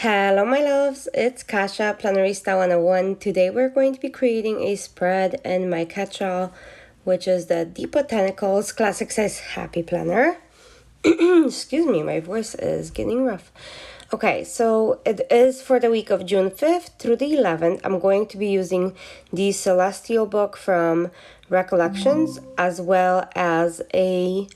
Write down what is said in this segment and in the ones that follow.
Hello my loves, it's Kasha, Plannerista 101. Today we're going to be creating a spread in my catch-all, which is the Deep Botanicals Classic Size Happy Planner. Excuse me, my voice is getting rough. Okay, so it is for the week of June 5th through the 11th. I'm going to be using the Celestial book from Recollections as well as a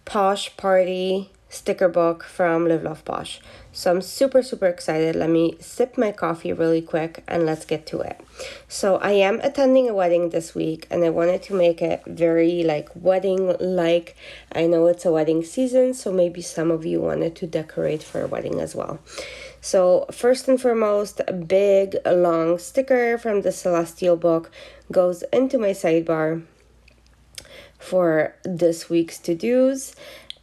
Posh Party sticker book from Live Love Posh. So I'm super excited. Let me sip my coffee really quick and let's get to it. So I am attending a wedding this week and I wanted to make it very wedding like. I know it's a wedding season, so maybe some of you wanted to decorate for a wedding as well. So first and foremost, a big long sticker from the Celestial book goes into my sidebar for this week's to-dos.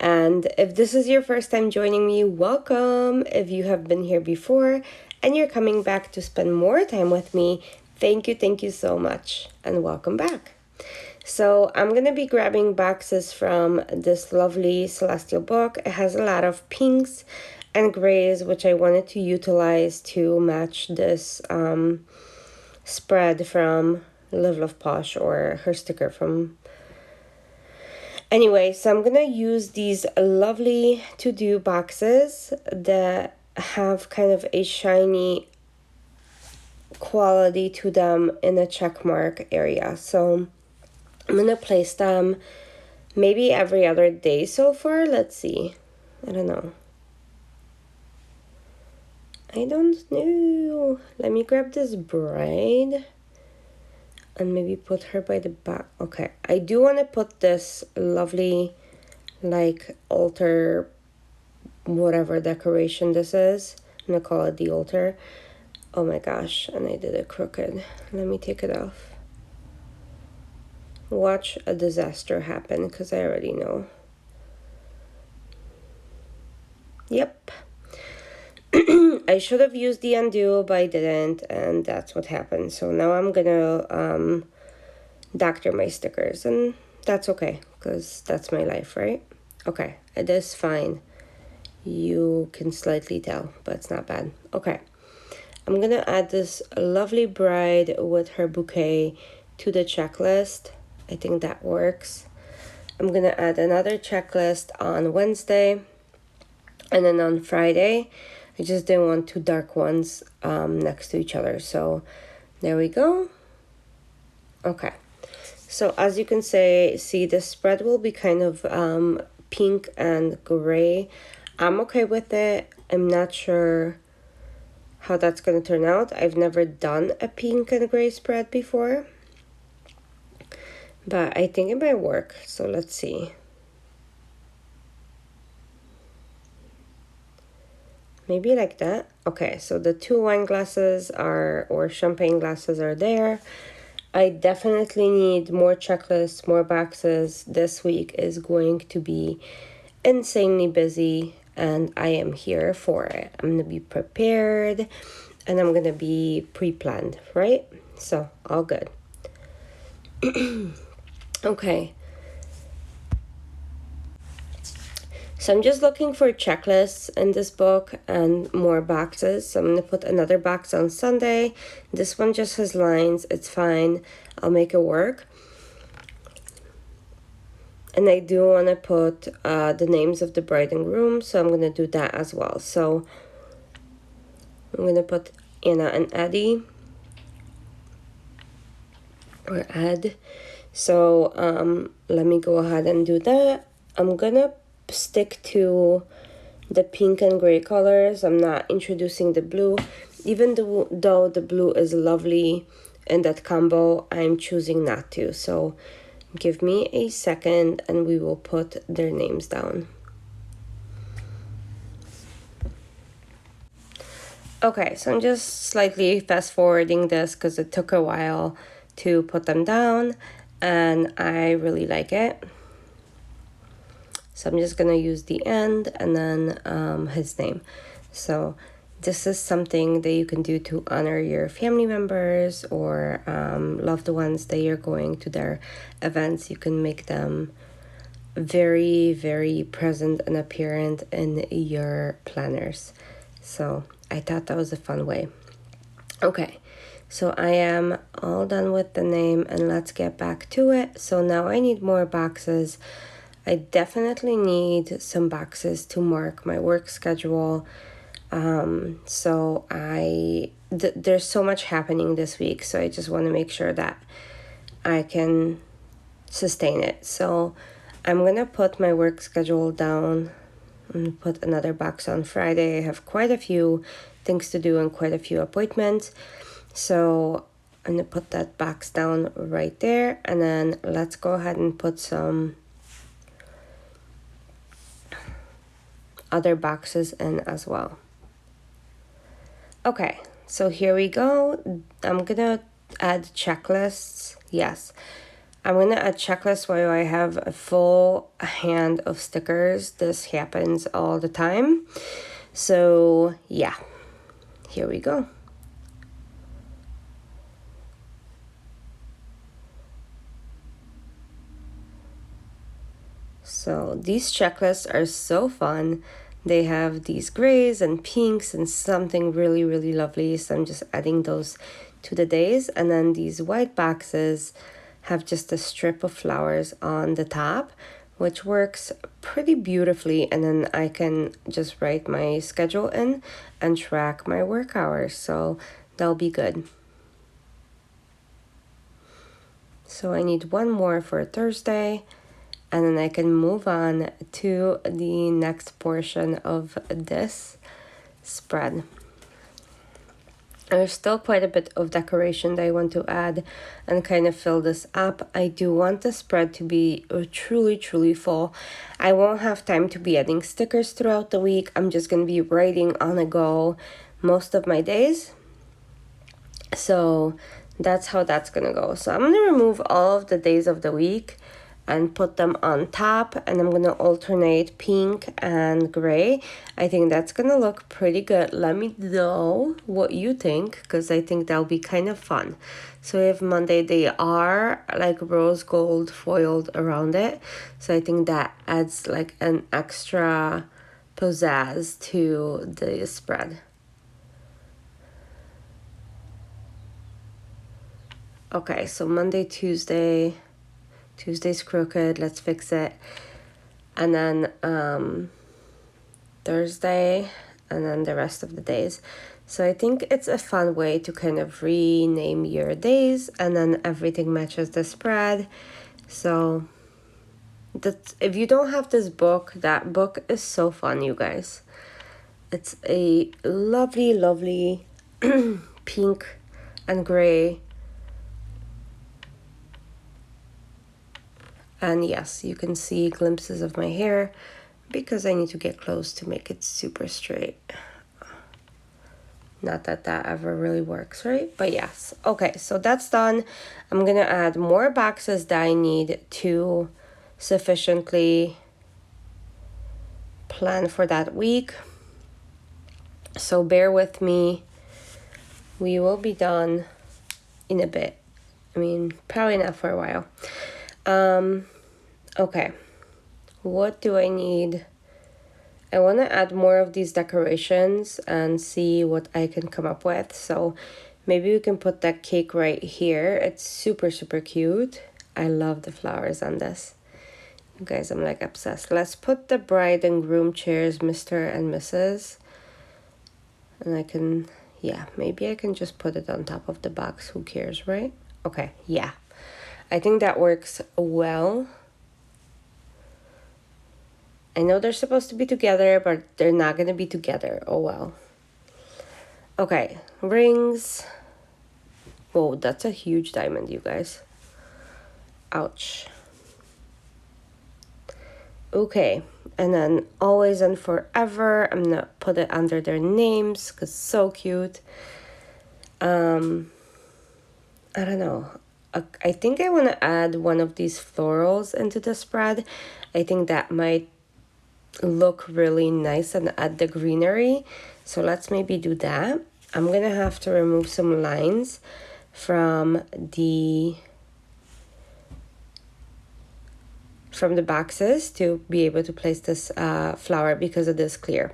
And if this is your first time joining me, welcome. If you have been here before and you're coming back to spend more time with me, thank you so much and welcome back. So I'm going to be grabbing boxes from this lovely Celestial book. It has a lot of pinks and grays, which I wanted to utilize to match this spread from Live Love Posh, or her sticker from. Anyway, so I'm going to use these lovely to-do boxes that have kind of a shiny quality to them in the check mark area. So I'm going to place them maybe every other day so far. Let's see. I don't know. Let me grab this bride and maybe put her by the back. Okay, I do want to put this lovely altar, whatever decoration this is. I'm gonna call it the altar. Oh my gosh, and I did it crooked. Let me take it off. Watch a disaster happen, because I already know. Yep. I should have used the undo, but I didn't, and that's what happened. So now I'm gonna doctor my stickers, and that's okay, because that's my life, right? Okay, it is fine. You can slightly tell, but it's not bad. Okay, I'm gonna add this lovely bride with her bouquet to the checklist. I think that works. I'm gonna add another checklist on Wednesday, and then on Friday, I just didn't want two dark ones next to each other. So there we go. Okay. So as you can see, the spread will be kind of pink and gray. I'm okay with it. I'm not sure how that's going to turn out. I've never done a pink and gray spread before, but I think it might work. So let's see. Maybe like that. Okay, so the two wine glasses or champagne glasses are there. I definitely need more checklists, more boxes. This week is going to be insanely busy, and I am here for it. I'm going to be prepared, and I'm going to be pre-planned, right? So, all good. Okay. So I'm just looking for checklists in this book and more boxes. So I'm going to put another box on Sunday. This one just has lines. It's fine. I'll make it work. And I do want to put the names of the bride and groom. So I'm going to do that as well. So I'm going to put Anna and Eddie. Or Ed. So let me go ahead and do that. I'm going to stick to the pink and gray colors. I'm not introducing the blue, even though the blue is lovely in that combo. I'm choosing not to. So give me a second and we will put their names down. Okay, so I'm just slightly fast forwarding this because it took a while to put them down and I really like it. So I'm just going to use the end and then his name. So this is something that you can do to honor your family members or loved ones that you're going to their events. You can make them very present and apparent in your planners. So I thought that was a fun way. Okay, so I am all done with the name, and let's get back to it. So now I need more boxes. I definitely need some boxes to mark my work schedule. So there's so much happening this week, so I just want to make sure that I can sustain it. So I'm gonna put my work schedule down and put another box on Friday. I have quite a few things to do and quite a few appointments. So I'm gonna put that box down right there, and then let's go ahead and put some other boxes in as well. Okay, so here we go. I'm gonna add checklists. Yes, I'm gonna add checklists while I have a full hand of stickers. This happens all the time. So yeah, here we go. So these checklists are so fun. They have these grays and pinks and something really, really lovely. So I'm just adding those to the days. And then these white boxes have just a strip of flowers on the top, which works pretty beautifully. And then I can just write my schedule in and track my work hours. So that'll be good. So I need one more for Thursday, and then I can move on to the next portion of this spread. There's still quite a bit of decoration that I want to add and kind of fill this up. I do want the spread to be truly, truly full. I won't have time to be adding stickers throughout the week. I'm just going to be writing on the go most of my days. So that's how that's going to go. So I'm going to remove all of the days of the week and put them on top, and I'm gonna alternate pink and gray. I think that's gonna look pretty good. Let me know what you think, because I think that'll be kind of fun. So if Monday, they are like rose gold foiled around it, so I think that adds like an extra pizzazz to the spread. Okay, so Monday, Tuesday's crooked, let's fix it. And then Thursday, and then the rest of the days. So I think it's a fun way to kind of rename your days, and then everything matches the spread. So that's, if you don't have this book, that book is so fun, you guys. It's a lovely, lovely pink and gray. And yes, you can see glimpses of my hair because I need to get close to make it super straight. Not that that ever really works, right? But yes. Okay, so that's done. I'm gonna add more boxes that I need to sufficiently plan for that week. So bear with me. We will be done in a bit. I mean, probably not for a while. Okay, what do I need? I want to add more of these decorations and see what I can come up with. So maybe we can put that cake right here. It's super, super cute. I love the flowers on this. You guys, I'm like obsessed. Let's put the bride and groom chairs, Mr. and Mrs. And I can, yeah, maybe I can just put it on top of the box. Who cares, right? Okay, yeah. I think that works well. I know they're supposed to be together, but they're not going to be together. Oh, well. Okay, rings. Whoa, that's a huge diamond, you guys. Ouch. Okay, and then always and forever. I'm going to put it under their names because so cute. I don't know. I think I want to add one of these florals into the spread. I think that might look really nice and add the greenery. So let's maybe do that. I'm going to have to remove some lines from the from the boxes to be able to place this flower because it is clear.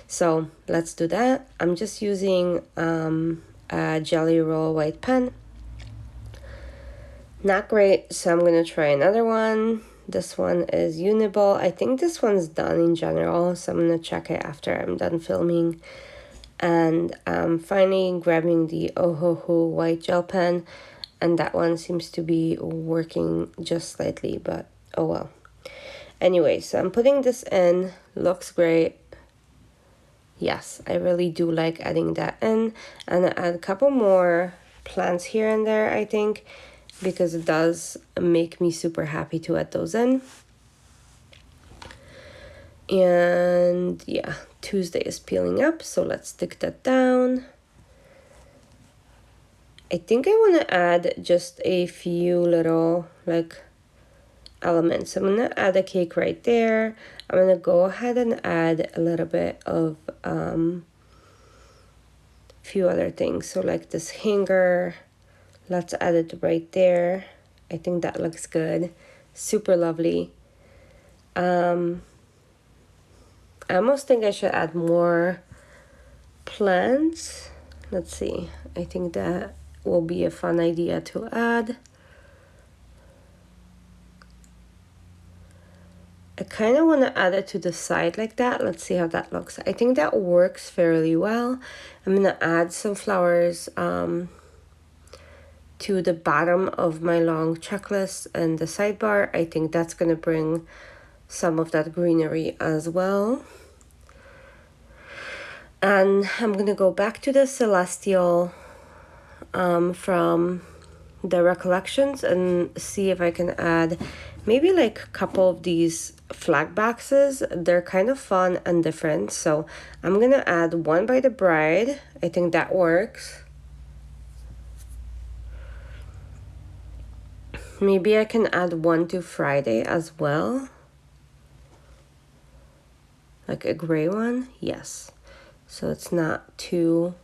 So let's do that. I'm just using a Jelly Roll white pen. Not great, so I'm gonna try another one. This one is Uniball. I think this one's done in general, so I'm gonna check it after I'm done filming. And finally grabbing the Ohuhu white gel pen, and that one seems to be working just slightly, but oh well. Anyway, so I'm putting this in. Looks great. Yes, I really do like adding that in, and I add a couple more plants here and there, I think, because it does make me super happy to add those in. And yeah, Tuesday is peeling up, so let's stick that down. I think I want to add just a few little like elements. I'm going to add a cake right there. I'm going to go ahead and add a little bit of few other things. So like this hanger, let's add it right there. I think that looks good. Super lovely. I almost think I should add more plants. Let's see. I think that will be a fun idea to add. I kind of want to add it to the side like that. Let's see how that looks. I think that works fairly well. I'm going to add some flowers to the bottom of my long checklist and the sidebar. I think that's going to bring some of that greenery as well. And I'm going to go back to the Celestial from the Recollections and see if I can add maybe like a couple of these flag boxes. They're kind of fun and different. So I'm going to add one by the bride. I think that works. Maybe I can add one to Friday as well. Like a gray one. Yes. So it's not too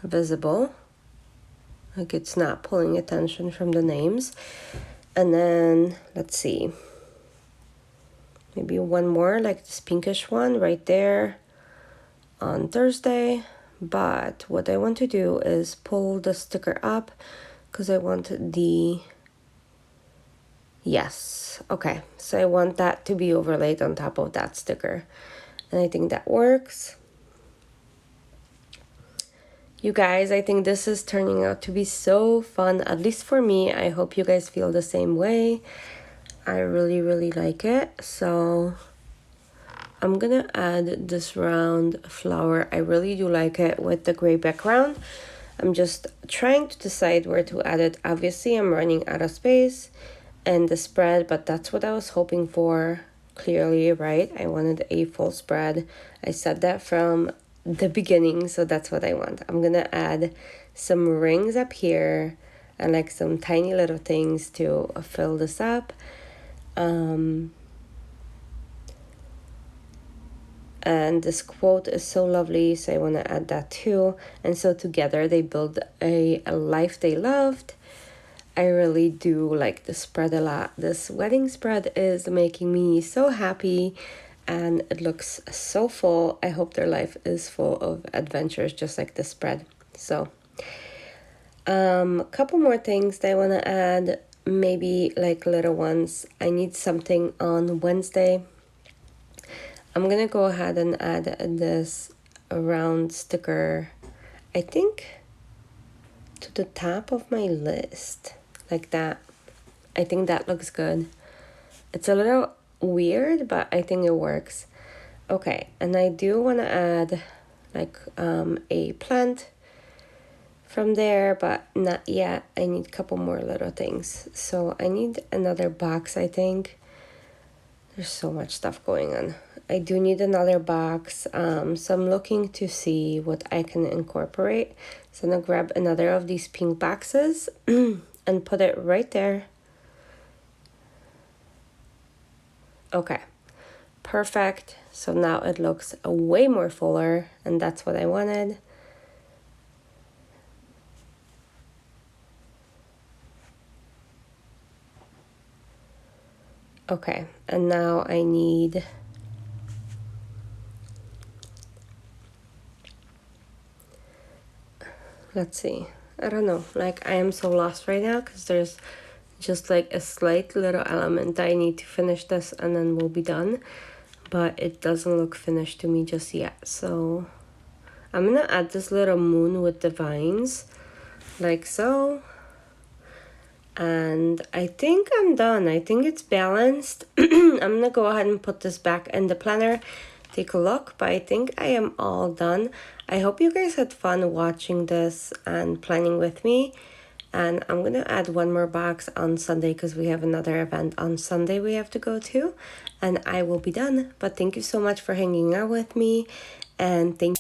visible. Like it's not pulling attention from the names. And then let's see. Maybe one more like this pinkish one right there on Thursday. But what I want to do is pull the sticker up because I want the, yes, okay. So I want that to be overlaid on top of that sticker. And I think that works. You guys, I think this is turning out to be so fun, at least for me. I hope you guys feel the same way. I really, really like it. So I'm gonna add this round flower. I really do like it with the gray background. I'm just trying to decide where to add it. Obviously, I'm running out of space and the spread, but that's what I was hoping for. Clearly, right? I wanted a full spread. I said that from the beginning, so that's what I want. I'm gonna add some rings up here and like some tiny little things to fill this up. And this quote is so lovely, so I want to add that too. And so together they build a life they loved. I really do like the spread a lot. This wedding spread is making me so happy and it looks so full. I hope their life is full of adventures just like the spread. So a couple more things that I want to add, maybe like little ones. I need something on Wednesday. I'm gonna go ahead and add this round sticker, I think to the top of my list like that. I think that looks good. It's a little weird, but I think it works. Okay, and I do want to add like a plant from there, but not yet. I need a couple more little things. So I need another box, I think. There's so much stuff going on. I do need another box, so I'm looking to see what I can incorporate. So I'm gonna grab another of these pink boxes and put it right there. Okay, perfect. So now it looks way more fuller, and that's what I wanted. Okay, and now I need let's see. I don't know. Like, I am so lost right now because there's just like a slight little element that I need to finish this and then we'll be done. But it doesn't look finished to me just yet. So I'm gonna add this little moon with the vines like so. And I think I'm done. I think it's balanced. I'm gonna go ahead and put this back in the planner, take a look, but I think I am all done. I hope you guys had fun watching this and planning with me. And I'm gonna add one more box on Sunday because we have another event on Sunday we have to go to, and I will be done. But thank you so much for hanging out with me, and thank